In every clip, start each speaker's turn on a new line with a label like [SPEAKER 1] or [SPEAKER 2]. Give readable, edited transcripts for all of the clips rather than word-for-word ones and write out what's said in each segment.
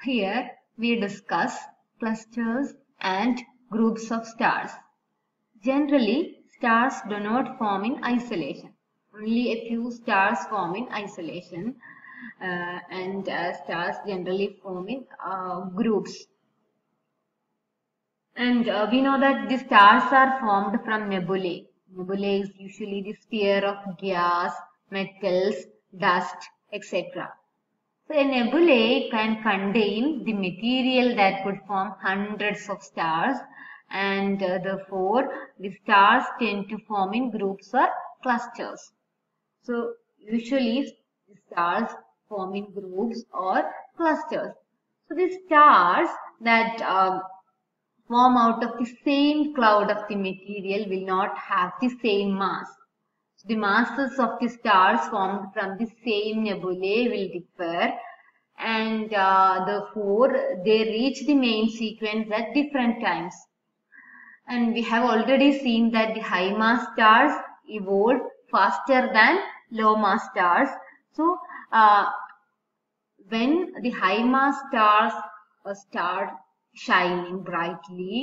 [SPEAKER 1] Here we discuss clusters and groups of stars. Generally, stars do not form in isolation. Only a few stars form in isolation, and stars generally form in groups. And we know that the stars are formed from nebulae. Nebulae is usually the sphere of gas, metals, dust, etc. So a nebulae can contain the material that could form hundreds of stars, and therefore the stars tend to form in groups or clusters. So usually the stars form in groups or clusters. So the stars that form out of the same cloud of the material will not have the same mass. So the masses of the stars formed from the same nebulae will differ, and therefore they reach the main sequence at different times. And we have already seen that the high mass stars evolve faster than low mass stars. So when the high mass stars start shining brightly,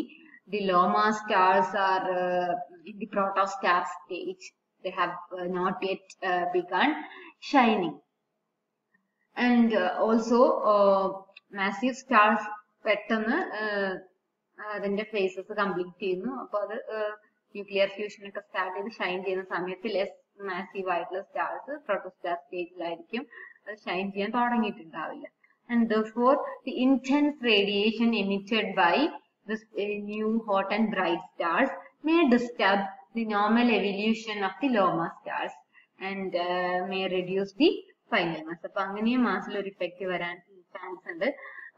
[SPEAKER 1] the low mass stars are in the protostar stage. They have not yet begun shining. And also massive stars പെട്ടെന്ന് അതിന്റെ faces complete ചെയ്യുന്നു. അപ്പോൾ അത് nuclear fusion ഒക്കെ start ചെയ്ത് ഷൈൻ ചെയ്യുന്ന സമയത്ത് less massive ആയിട്ടുള്ള സ്റ്റാർസ് protostar സ്റ്റേജിലായിരിക്കും അത് ഷൈൻ ചെയ്യാൻ തുടങ്ങിയിട്ടുണ്ടാവില്ല. And therefore the intense radiation emitted by this new hot and bright stars may disturb the normal evolution of the low mass stars and may reduce the final mass. അപ്പോൾ അങ്ങനെയും മാസിൽ ഒരു effect വരാൻ chance ഉണ്ട്.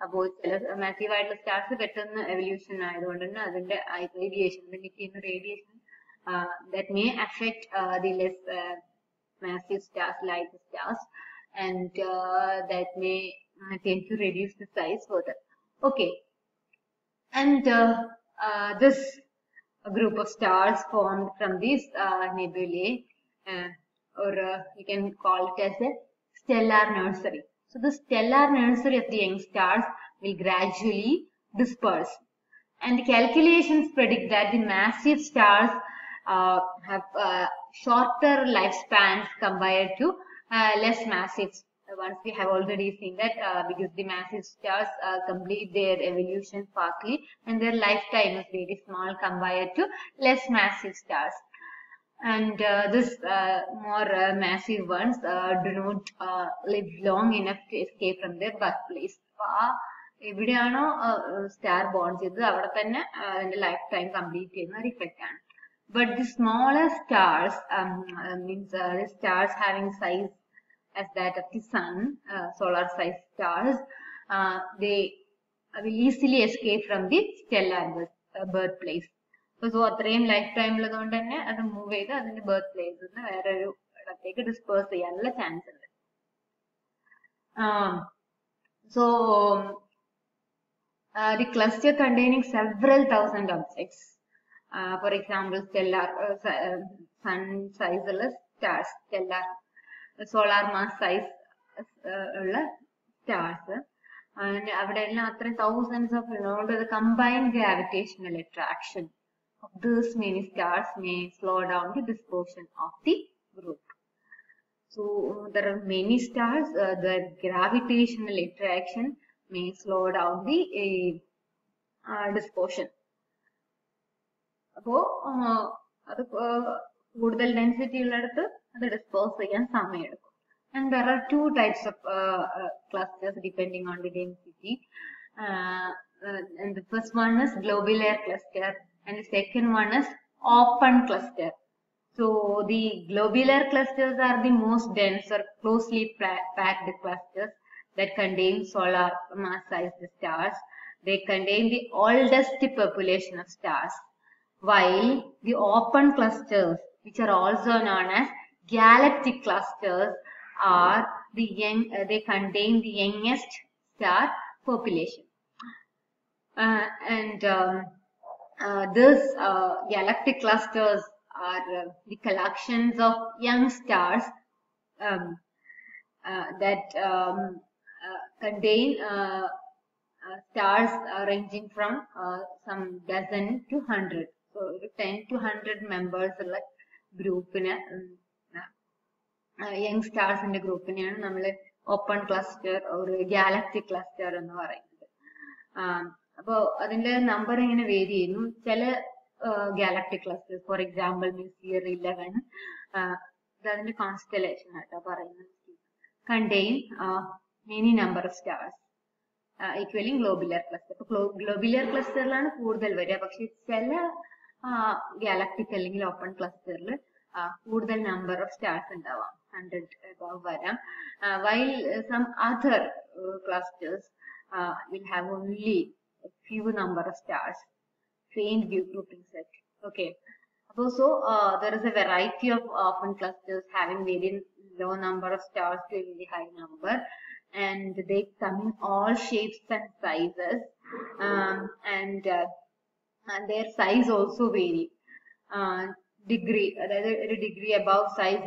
[SPEAKER 1] അപ്പോൾ ചില massive ആയിട്ടുള്ള stars പെട്ടെന്ന് evolution ആയതുകൊണ്ട് തന്നെ അതിന്റെ radiation radiation that may affect the less massive stars like the stars, and that may tend to reduce the size further. Okay, and this group of stars formed from these nebulae, or you can call it as a stellar nursery. So the stellar nursery of the young stars will gradually disperse, and the calculations predict that the massive stars have shorter lifespans compared to less massive ones. We have already seen that because the massive stars complete their evolution fastly and their lifetime is very small compared to less massive stars. And this more massive ones do not live long enough to escape from their birthplace. എവിടെയാണോ star bone ചെയ്തത് അവിടെ തന്നെ അതിന്റെ life time complete ചെയ്യുന്ന ഒരു effect ആണ്. But the smaller stars, means the stars having size as that of the sun, solar size stars, they will easily escape from the stellar birthplace. So അത്രയും life time ഉള്ളതുകൊണ്ട് തന്നെ അത് move ചെയ്ത് അതിന്റെ birth പ്ലേസിൽ നിന്ന് വേറൊരു ഇടത്തേക്ക് ഡിസ്പേഴ്സ് ചെയ്യാനുള്ള ചാൻസ് ഉണ്ട്. So the cluster containing several thousand objects, for example stellar sun size ഉള്ള stars, stellar solar mass size ഉള്ള stars, അവിടെ എല്ലാം അത്രയും thousands of the combined gravitational attraction of these many stars may slow down the dispersion of the group. So there are many stars, the gravitational attraction may slow down the dispersion. അപ്പോൾ അത് കൂടുതൽ density ഉള്ളിടത്ത് അത് disperse ചെയ്യാൻ സമയമെടുക്കും. And there are two types of clusters depending on the density. And the first one is globular cluster, and the second one is open cluster. So the globular clusters are the most dense or closely packed clusters that contain solar mass sized stars. They contain the oldest population of stars, while the open clusters, which are also known as galactic clusters, are the young. They contain the youngest star population, and these galactic clusters are the collections of young stars that contain stars ranging from some dozen to 100. So 10 to 100 members like group young stars in the group open cluster or galactic cluster and number vary galactic clusters, for example, Messier 11, the constellation contain many number of stars. Equaling globular cluster. Globular cluster is galactic open cluster number of stars 100 above while some other clusters will have only a few number of stars, faint grouping set. Okay, so there is a variety of open clusters having very low number of stars to a very high number, and they come in all shapes and sizes, and their size also vary. Degree, a degree above size,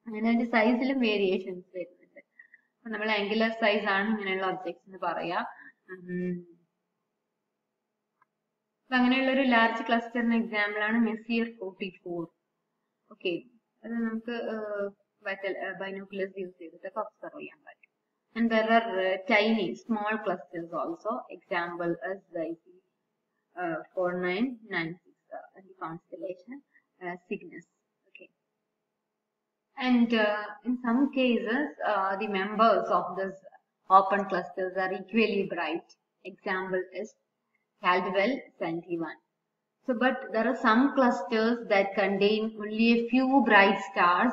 [SPEAKER 1] and size variations. Angular size objects. Large cluster example Messier 44. Okay, binoculars use observe. And there are tiny, small clusters also. Example as I see 4996 in the constellation Cygnus. Okay, and in some cases the members of this open clusters are equally bright. Example is Caldwell 71. So, but there are some clusters that contain only a few bright stars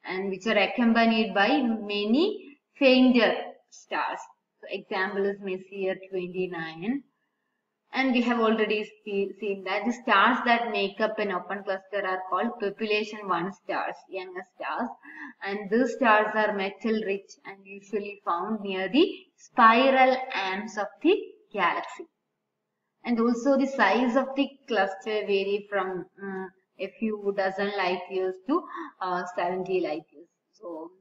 [SPEAKER 1] and which are accompanied by many fainter stars. So, example is Messier 29. And we have already seen that the stars that make up an open cluster are called population 1 stars, younger stars. And these stars are metal rich and usually found near the spiral arms of the galaxy. And also the size of the cluster vary from a few dozen light years to 70 light years. So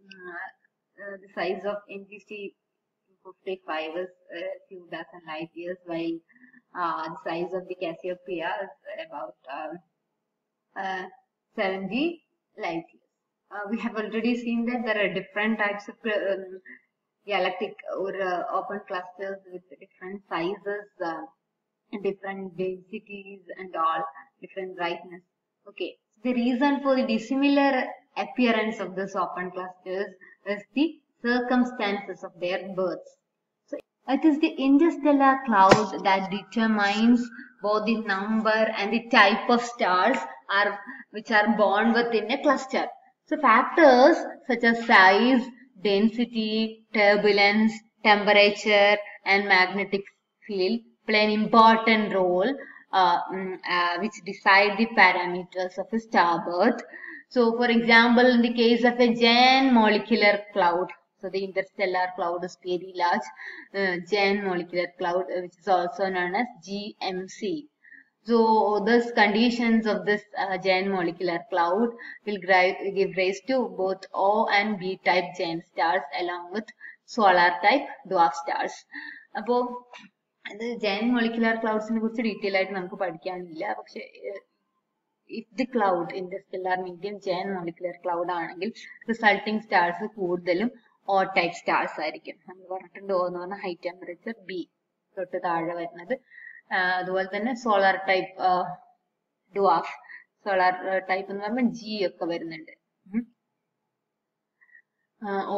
[SPEAKER 1] the size of NGC 55 is a few dozen light years, while the size of the Cassiopeia is about 70 light years. We have already seen that there are different types of galactic or open clusters with different sizes, different densities and all, different brightness. Okay, the reason for the dissimilar appearance of this open clusters is the circumstances of their births. So it is the interstellar cloud that determines both the number and the type of stars which are born within a cluster. So factors such as size, density, turbulence, temperature and magnetic field play an important role which decide the parameters of a star birth. So, for example, in the case of a giant molecular cloud, so the interstellar cloud is very large, giant molecular cloud, which is also known as GMC. So, these conditions of this giant molecular cloud will give rise to both O and B type giant stars along with solar type dwarf stars. The giant molecular clouds in detail if the cloud interstellar medium giant molecular cloud resulting stars കൂടുതലും O type stars ആയിരിക്കും. നമ്മൾ പറഞ്ഞിട്ടുണ്ട് O എന്ന് പറഞ്ഞാൽ high temperature, B തൊട്ട് താഴെ വരുന്നത്. അതുപോലെ തന്നെ solar type dwarf, solar type എന്ന് പറയുമ്പോൾ G ഒക്കെ വരുന്നുണ്ട്.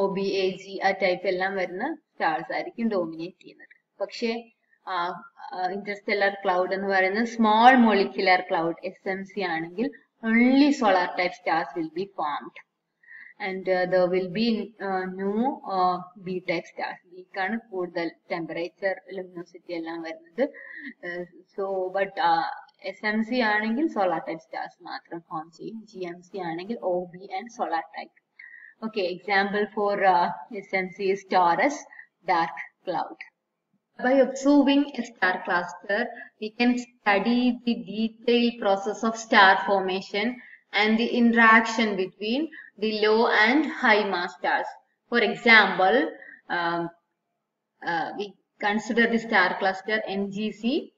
[SPEAKER 1] OBAG ആ ടൈപ്പ് എല്ലാം വരുന്ന stars ആയിരിക്കും ഡോമിനേറ്റ് ചെയ്യുന്നത്. പക്ഷേ interstellar cloud എന്ന് പറയുന്നത് small molecular cloud SMC ആണെങ്കിൽ only solar type stars will be formed, and there will be no B type stars. B ക്കാണ് കൂടുതൽ temperature, luminosity എല്ലാം വരുന്നത്. So but SMC ആണെങ്കിൽ solar type stars മാത്രം form ചെയ്യും. GMC ആണെങ്കിൽ OB and solar type. Okay, example for SMC is Taurus dark cloud. By observing a star cluster, we can study the detailed process of star formation and the interaction between the low and high mass stars. For example, we consider the star cluster NGC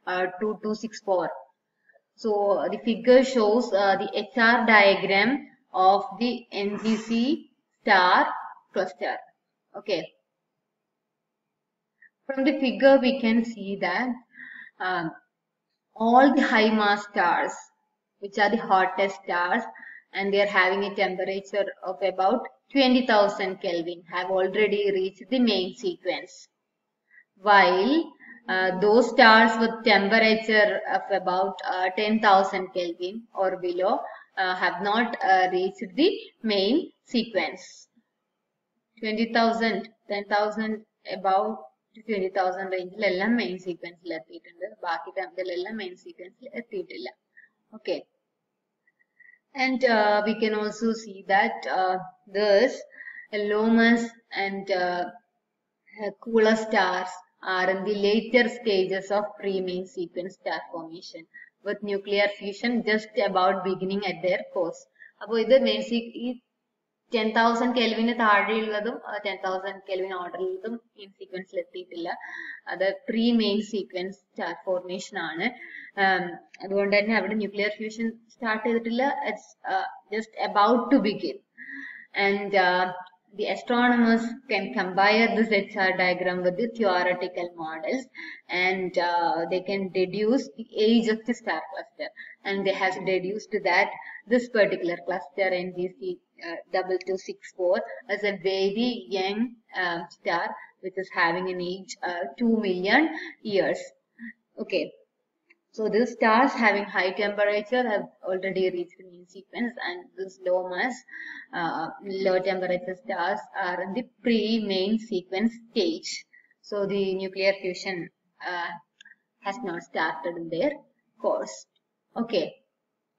[SPEAKER 1] 2264. So the figure shows the HR diagram of the NGC star cluster. Okay. From the figure we can see that all the high mass stars, which are the hottest stars, and they are having a temperature of about 20,000 Kelvin, have already reached the main sequence. While those stars with temperature of about 10,000 Kelvin or below have not reached the main sequence. 20,000, 10,000 above 20,000 range main sequence main sequence. Okay. And we can also see that this low mass and cooler stars are in the later stages of pre-main sequence star formation, with nuclear fusion just about beginning at their course. Now, this main 10,000 Kelvin 10,000 Kelvin order in sequence the pre-main sequence star formation nuclear fusion start it's just about to begin. And the astronomers can compare this HR diagram with the theoretical models, and they can deduce the age of the star cluster. And they have deduced that this particular cluster NGC 2264 is a very young star which is having an age 2 million years. Okay. So these stars having high temperature have already reached the main sequence, and this low mass, low temperature stars are in the pre-main sequence stage. So the nuclear fusion has not started in their course. Okay.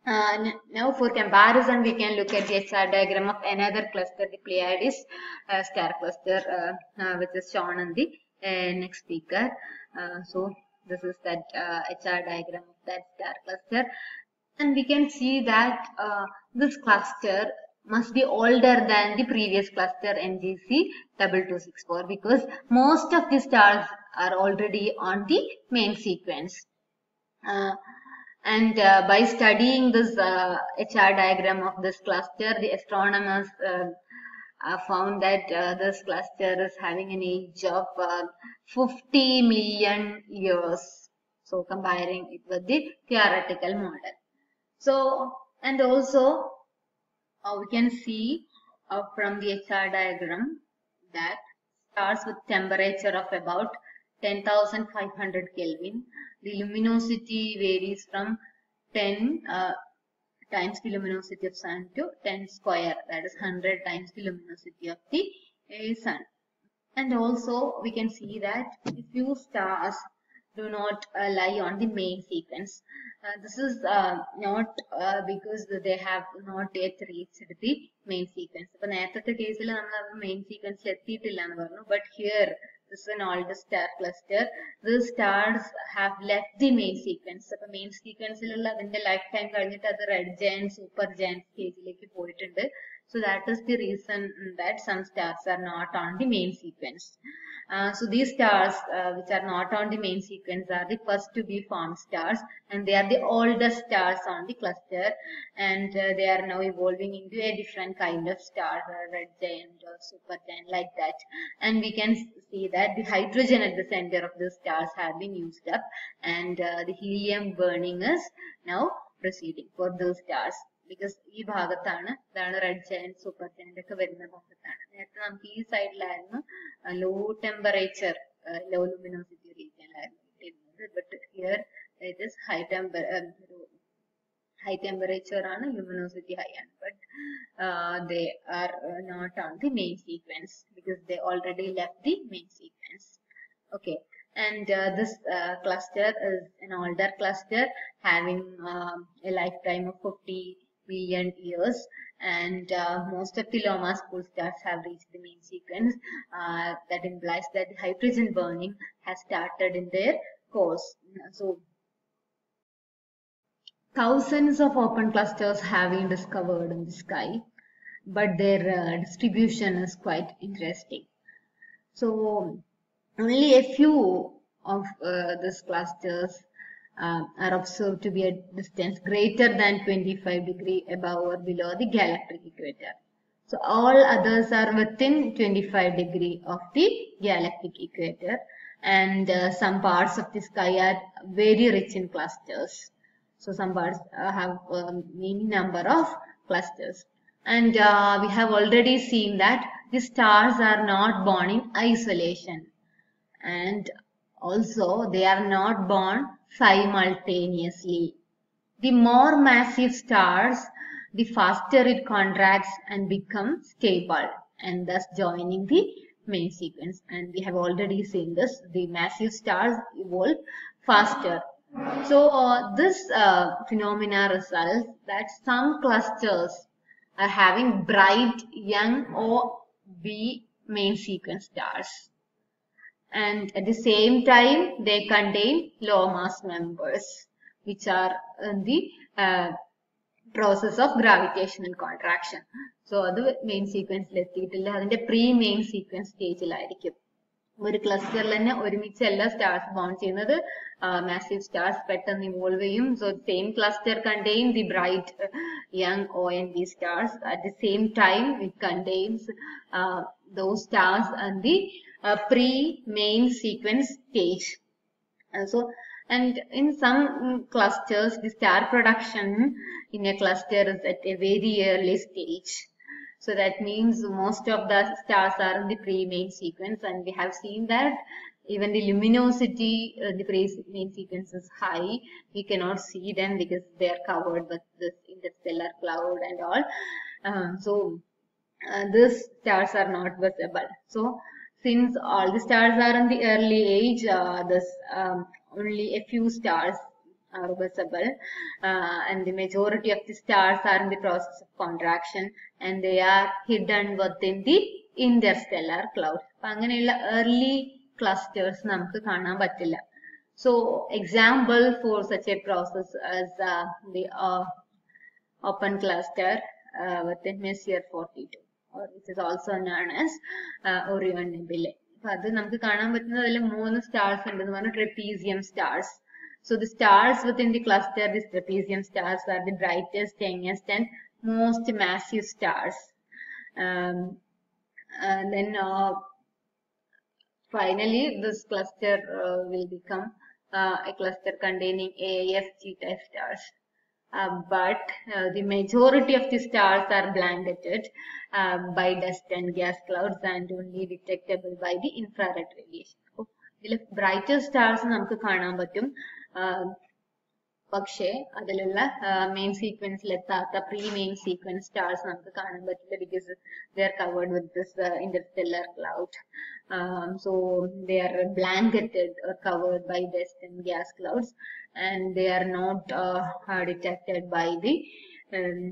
[SPEAKER 1] Now for comparison, we can look at the HR diagram of another cluster, the Pleiades star cluster, which is shown in the next figure. So this is that HR diagram of that star cluster, and we can see that this cluster must be older than the previous cluster NGC 2264, because most of the stars are already on the main sequence. And by studying this HR diagram of this cluster, the astronomers found that this cluster is having an age of 50 million years. So comparing it with the theoretical model. So, and also we can see from the HR diagram that stars with temperature of about 10,500 Kelvin, the luminosity varies from 10 times the luminosity of sun to 10 square, that is 100 times the luminosity of the sun. And also we can see that a few stars do not lie on the main sequence. This is not because they have not yet reached the main sequence. Case main sequence but here this is an older star cluster. The stars have left the main sequence. So main sequence in the lifetime the red giant, super giant stage. So that is the reason that some stars are not on the main sequence. So these stars which are not on the main sequence are the first to be formed stars, and they are the oldest stars on the cluster, and they are now evolving into a different kind of star, red giant or super giant, like that. And we can see that the hydrogen at the center of the stars have been used up, and the helium burning is now proceeding for those stars. Because ഈ ഭാഗത്താണ് red giant super giant ഒക്കെ വരുന്ന ഭാഗത്താണ്. നേരത്തെ നമുക്ക് ഈ സൈഡിലായിരുന്നു low temperature low luminosity റീജിയനിലായിരുന്നു കിട്ടിയിരുന്നത്. But here it is high temperature ആണ്, luminosity high ആണ്, but they are not on the main sequence because they already left the main sequence. Okay. And this cluster is an older cluster having a lifetime of 50 million years, and most of the low mass cool stars have reached the main sequence. That implies that the hydrogen burning has started in their course. So thousands of open clusters have been discovered in the sky, but their distribution is quite interesting. So only a few of these clusters are observed to be at distance greater than 25 degrees above or below the galactic equator. So all others are within 25 degrees of the galactic equator, and some parts of the sky are very rich in clusters. So some parts have many number of clusters. And we have already seen that the stars are not born in isolation, and also they are not born simultaneously. The more massive stars, the faster it contracts and becomes stable, and thus joining the main sequence. And we have already seen this, the massive stars evolve faster. So this phenomena results that some clusters are having bright young or B main sequence stars, and at the same time they contain low mass members which are in the process of gravitational contraction. So അത് main സീക്വൻസിൽ എത്തിയിട്ടില്ല, അതിന്റെ pre main sequence സ്റ്റേജിലായിരിക്കും. ഒരു ക്ലസ്റ്ററിൽ തന്നെ ഒരുമിച്ചല്ല stars bone ചെയ്യുന്നത്, massive stars പെട്ടെന്ന് evolve ചെയ്യും. So same cluster contain the bright young O and B stars. At the same time it contains those stars and the pre-main sequence stage. And in some clusters the star production in a cluster is at a very early stage. So that means most of the stars are in the pre-main sequence, and we have seen that even the luminosity in the pre-main sequence is high. We cannot see them because they are covered with this interstellar cloud and all. These stars are not visible. So since all the stars are in the early age, only a few stars are visible, and the majority of the stars are in the process of contraction, and they are hidden within the interstellar cloud. അങ്ങനെയുള്ള early clusters നമുക്ക് കാണാൻ പറ്റില്ല. So example for such a process is the open cluster within Messier 42, or which is also known as Orion Nebulae. അപ്പൊ അത് നമുക്ക് കാണാൻ പറ്റുന്നത് അതിൽ 3 സ്റ്റാർസ് ഉണ്ടെന്ന് പറഞ്ഞാൽ trapezium stars. So the stars within the cluster, these trapezium stars, are the brightest, youngest and most massive stars. Then finally this cluster will become a cluster containing AF G-type stars. But the majority of the stars are blanketed by dust and gas clouds and only detectable by the infrared radiation. So, ഇതിൽ brighter stars നമുക്ക് കാണാൻ പറ്റും, പക്ഷേ അതിലുള്ള main സീക്വൻസിൽ എത്താത്ത pre main sequence stars നമുക്ക് കാണാൻ പറ്റില്ല, because they are covered with this interstellar cloud. So they are blanketed or covered by dust and gas clouds, and they are not detected by the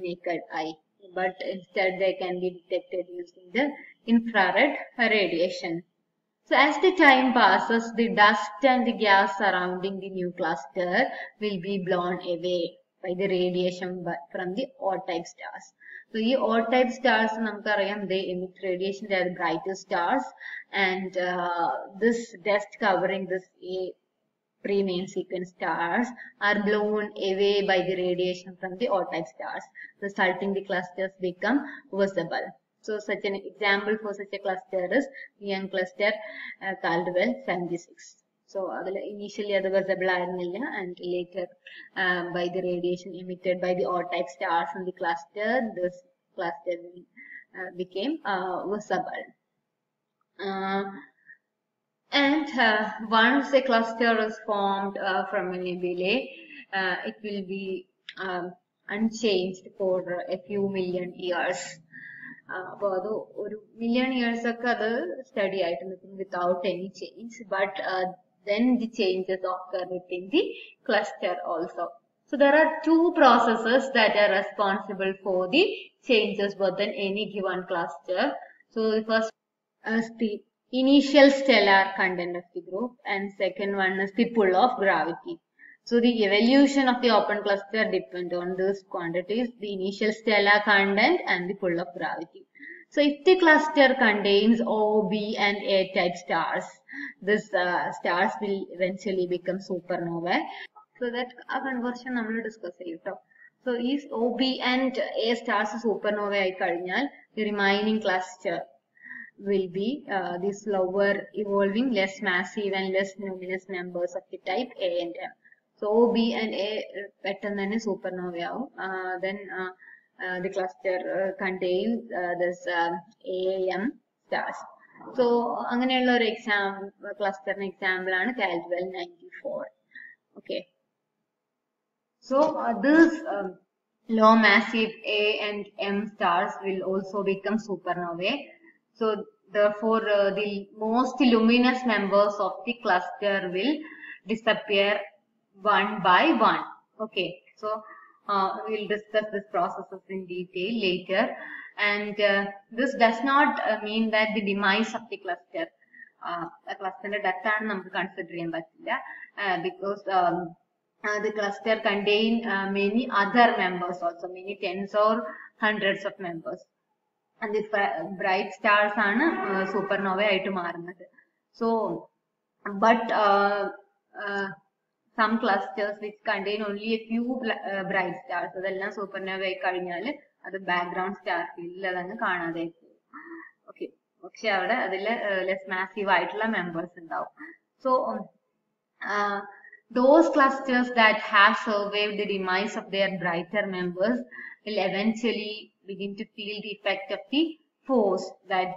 [SPEAKER 1] naked eye, but instead they can be detected using the infrared radiation. So as the time passes, the dust and the gas surrounding the new cluster will be blown away by the radiation from the O-type stars. So these O-type stars, they emit radiation. They are the brightest stars, and this dust covering this pre-main sequence stars are blown away by the radiation from the O-type stars, resulting the clusters become visible. So such an example for such a cluster is young cluster Caldwell 76. So initially it was visible, and later by the radiation emitted by the O-type stars in the cluster, this cluster became visible. And once a cluster is formed from a nebulae, it will be unchanged for a few million years. അപ്പോൾ അത് ഒരു million years ഒക്കെ അത് study ആയിട്ട് നിൽക്കും without any change, but then the changes occur within the cluster also. So there are two processes that are responsible for the changes within any given cluster. So the first is the initial stellar content of the group, and second one is the pull of gravity. So the evolution of the open cluster depend on these quantities, the initial stellar content and the pull of gravity. So if the cluster contains O, B and A type stars, this stars will eventually become supernovae. So that conversion we will discuss later. So if OB and A stars supernovae ആയി കഴിഞ്ഞാൽ, the remaining cluster will be these lower evolving, less massive and less luminous members of the type A and M. So OB and A pattern then is supernovae. Then the cluster contains this AM stars. So അങ്ങനെയുള്ള ഒരു cluster example ആണ് Caldwell 94. Okay. So this low massive A and M stars will also become supernovae. So therefore the most luminous members of the cluster will disappear one by one. Okay, so we'll discuss this processes in detail later, and this does not mean that the demise of the cluster, a cluster death ആണ് നമുക്ക് consider ചെയ്യാൻ പറ്റില്ല, because the cluster contain many other members also, many tens or hundreds of members. And the bright stars are supernovae ആയിട്ട് മാറുന്നത്. So, but some clusters which contain only a few bright stars, അതെല്ലാം supernovae ആയി കഴിഞ്ഞാൽ അത് background star field അതങ്ങ് കാണാതെ പോകും. Okay, പക്ഷെ അവിടെ അതിൽ less massive ആയിട്ടുള്ള members ഉണ്ടാവും. So, those clusters that have survived the demise of their brighter members will eventually begin to feel the effect of the force that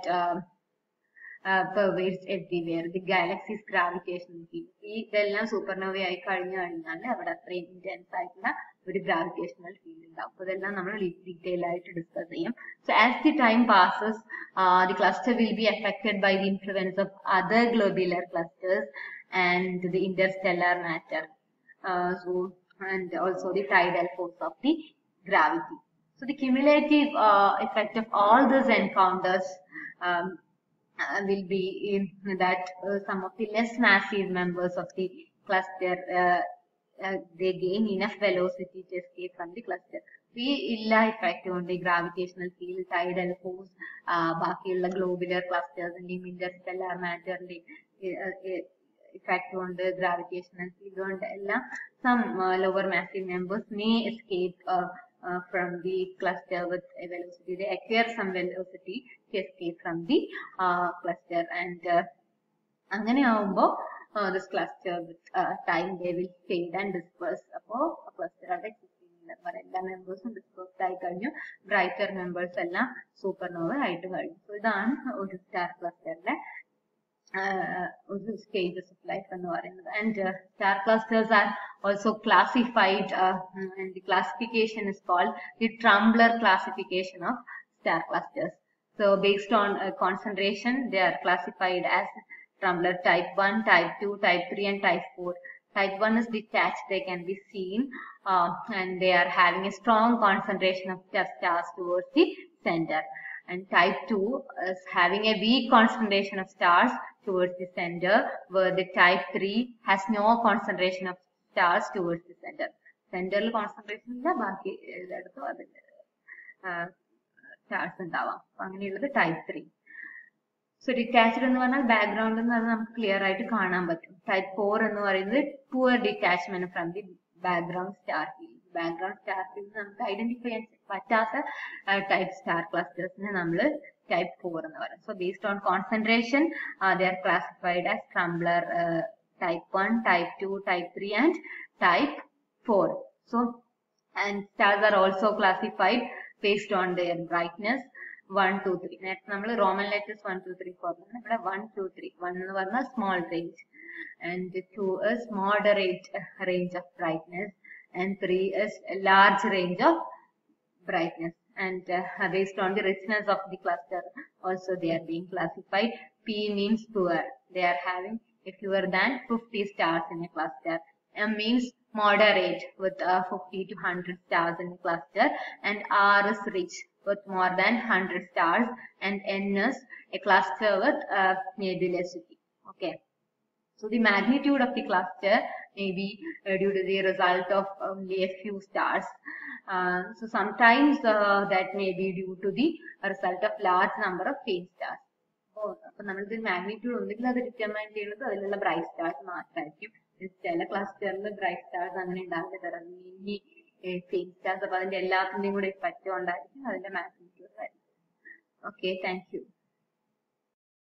[SPEAKER 1] pervades everywhere, the galaxy's gravitational field. ഇതെല്ലാം supernovae ആയി കഴിഞ്ഞു കഴിഞ്ഞാൽ അവിടെ അത്രയും intense ആയിട്ടുള്ള ഒരു gravitational field ഉണ്ടാവും. അപ്പോൾ ഇതെല്ലാം നമ്മൾ detail ആയിട്ട് discuss ചെയ്യും. So as the time passes, the cluster will be affected by the influence of other globular clusters and the interstellar matter, and also the tidal force of the gravity. So the cumulative effect of all these encounters will be in that some of the less massive members of the cluster they gain enough velocity to escape from the cluster. ഈ എല്ലാ effect കൊണ്ട് gravitational field, tidal force, ബാക്കിയുള്ള globular clusters ന്റെയും interstellar matter effect on the gravitational field on some lower massive members may escape from the cluster with a velocity. They acquire some velocity to escape from the cluster, and this cluster with time they will fade and disperse. A cluster of existing members dispersed ആയി കഴിഞ്ഞു, brighter members എല്ലാം supernova ആയിട്ട് കഴിഞ്ഞു. So ഇതാണ് ഒരു star cluster stages of life and star clusters are also classified, and the classification is called the Trembler classification of star clusters. So based on concentration, they are classified as Trembler type 1, type 2, type 3 and type 4. Type 1 is detached, they can be seen, and they are having a strong concentration of stars towards the center. And type 2 is having a weak concentration of stars towards the center, where the type 3 has no concentration of stars towards the center. Central concentration illa baaki eladuthu adile stars undava. Anganeyulladu type 3. So detached ennu parnal background ennu adu namukku clear aayittu kaanan pattum. Type 4 ennu parayunnathu poor detachment from the background star field. Background star field namukku identify ചെയ്യാൻ പറ്റാത്ത type star clusters നെ നമ്മൾ type 4 എന്ന് പറയും. So based on concentration, they are classified as Trembler type 1, type 2, type 3 and type 4. So, and stars are also classified based on their brightness. 1, 2, 3. Next നമ്മൾ Roman letters 1, 2, 3, 4. ഇവിടെ 1, 2, 3. 1 എന്ന് പറഞ്ഞാൽ small range, and 2 is moderate range of brightness, and 3 is a large range of brightness. And based on the richness of the cluster also they are being classified. P means poor, they are having fewer than 50 stars in a cluster. M means moderate with 50 to 100 stars in a cluster, and R is rich with more than 100 stars, and N is a cluster with nebulosity. Okay, so the magnitude of the cluster may be due to the result of only a few stars. So sometimes that may be due to the result of large number of faint stars. അപ്പൊ നമ്മൾക്ക് magnitude ഒന്നുകിൽ അത് determine ചെയ്യുന്നത് അതിലുള്ള bright stars മാത്രമായിരിക്കും. ചില ക്ലസ്റ്ററിൽ bright stars അങ്ങനെ ഉണ്ടാവില്ല, ഇനി ഫെയിം സ്റ്റാർസ്. അപ്പൊ അതിന്റെ എല്ലാത്തിന്റെയും കൂടെ ഇഫക്റ്റ് കൊണ്ടായിരിക്കും അതിന്റെ മാഗ്നിറ്റ്യൂഡ് വരുന്നത്. Okay, thank you.